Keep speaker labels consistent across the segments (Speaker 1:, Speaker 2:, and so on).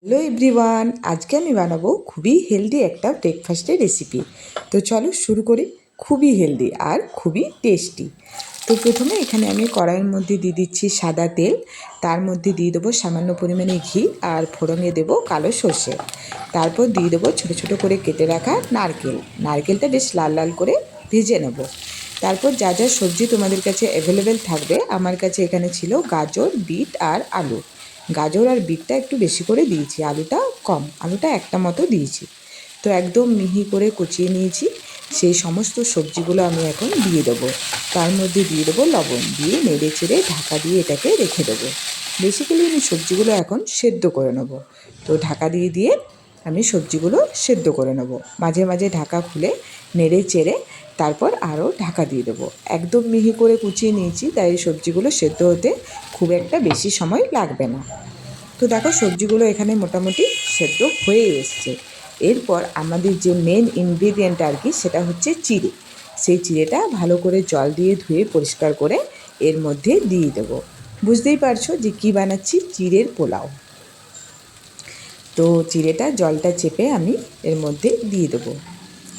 Speaker 1: Hello everyone, আজকে আমি বানাবো খুবই হেলদি একটা ব্রেকফাস্টের রেসিপি। তো চলো শুরু করি। খুবই হেলদি আর খুবই টেস্টি। তো প্রথমে এখানে আমি কড়াইয়ের মধ্যে দিয়ে দিচ্ছি সাদা তেল, তার মধ্যে দিয়ে দেবো সামান্য পরিমাণে ঘি আর ফোড়নে দেবো কালো সর্ষে। তারপর দিয়ে দেবো ছোটো ছোটো করে কেটে রাখা নারকেলটা বেশ লাল লাল করে ভেজে নেব। তারপর যা যা সবজি তোমাদের কাছে অ্যাভেলেবেল থাকবে, আমার কাছে এখানে ছিল গাজর, বিট আর আলু। গাজর আর বিটটা একটু বেশি করে দিয়েছি, আলুটা কম, আলুটা একটা মতো দিয়েছি। তো একদম মিহি করে কুচিয়ে নিয়েছি। সেই সমস্ত সবজিগুলো আমি এখন দিয়ে দেবো। তার মধ্যে দিয়ে দেবো লবণ, দিয়ে নেড়ে চেড়ে ঢাকা দিয়ে এটাকে রেখে দেবো। বেসিক্যালি আমি সবজিগুলো এখন সেদ্ধ করে নেব। তো ঢাকা দিয়ে দিয়ে আমি সবজিগুলো সেদ্ধ করে নেব। মাঝে মাঝে ঢাকা খুলে নেড়ে চেড়ে তারপর আরও ঢাকা দিয়ে দেবো। একদম মিহি করে কুচিয়ে নিয়েছি, তাই সবজিগুলো সেদ্ধ হতে খুব একটা বেশি সময় লাগবে না। তো দেখো সবজিগুলো এখানে মোটামুটি সেদ্ধ হয়ে এসছে। এরপর আমাদের যে মেন ইনগ্রিডিয়েন্ট আর কি, সেটা হচ্ছে চিড়ে। সেই চিড়েটা ভালো করে জল দিয়ে ধুয়ে পরিষ্কার করে এর মধ্যে দিয়ে দেবো। বুঝতেই পারছো যে কী বানাচ্ছি, চিড়ের পোলাও। তো চিড়েটা জলটা চেপে আমি এর মধ্যে দিয়ে দেবো।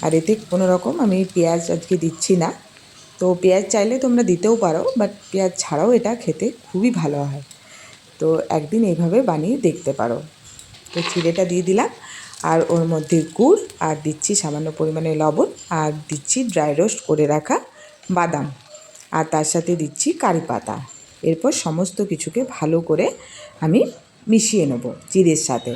Speaker 1: আর এতে কোনো রকম আমি পেঁয়াজ আজকে দিচ্ছি না। তো পেঁয়াজ চাইলে তোমরা দিতেও পারো, বাট পেঁয়াজ ছাড়াও এটা খেতে খুবই ভালো হয়। তো একদিন এইভাবে বানিয়ে দেখতে পারো। তো চিড়েটা দিয়ে দিলাম, আর ওর মধ্যে গুড়, আর দিচ্ছি সামান্য পরিমাণে লবণ, আর দিচ্ছি ড্রাই রোস্ট করে রাখা বাদাম, আর তার সাথে দিচ্ছি কারি পাতা। এরপর সমস্ত কিছুকে ভালো করে আমি মিশিয়ে নেব চিড়ের সাথে।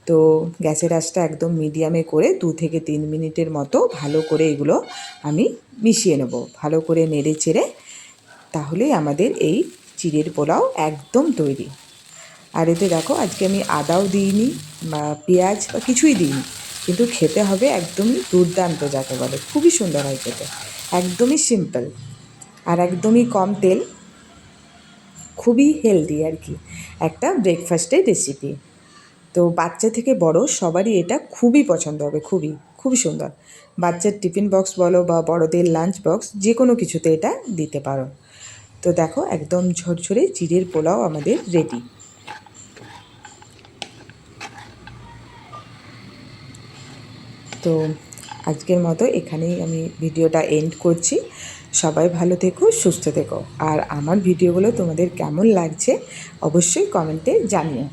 Speaker 1: তো গ্যাসের আঁচটা একদম মিডিয়ামে করে 2 থেকে 3 মিনিটের মতো ভালো করে এগুলো আমি মিশিয়ে নেব, ভালো করে নেড়ে চেড়ে। তাহলেই আমাদের এই চিড়ের পোলাও একদম তৈরি। আর এতে দেখো আজকে আমি আদাও দিইনি বা পেঁয়াজ বা কিছুই দিইনি, কিন্তু খেতে হবে একদমই দুর্দান্ত, যাকে বলে খুবই সুন্দর হয় খেতে। একদমই সিম্পল আর একদমই কম তেল, খুবই হেলদি আর কি একটা ব্রেকফাস্টের রেসিপি। তো বাচ্চা থেকে বড় সবারই এটা খুবই পছন্দ হবে, খুবই খুবই সুন্দর। বাচ্চার টিফিন বক্স বলো বা বড়দের লাঞ্চ বক্স, যে কোনো কিছুতে এটা দিতে পারো। তো দেখো একদম ঝরঝরে চিড়ের পোলাও আমাদের রেডি। তো আজকের মতো এখানেই আমি ভিডিওটা এন্ড করছি। সবাই ভালো থেকো, সুস্থ থেকো। আর আমার ভিডিওগুলো তোমাদের কেমন লাগছে অবশ্যই কমেন্টে জানিও।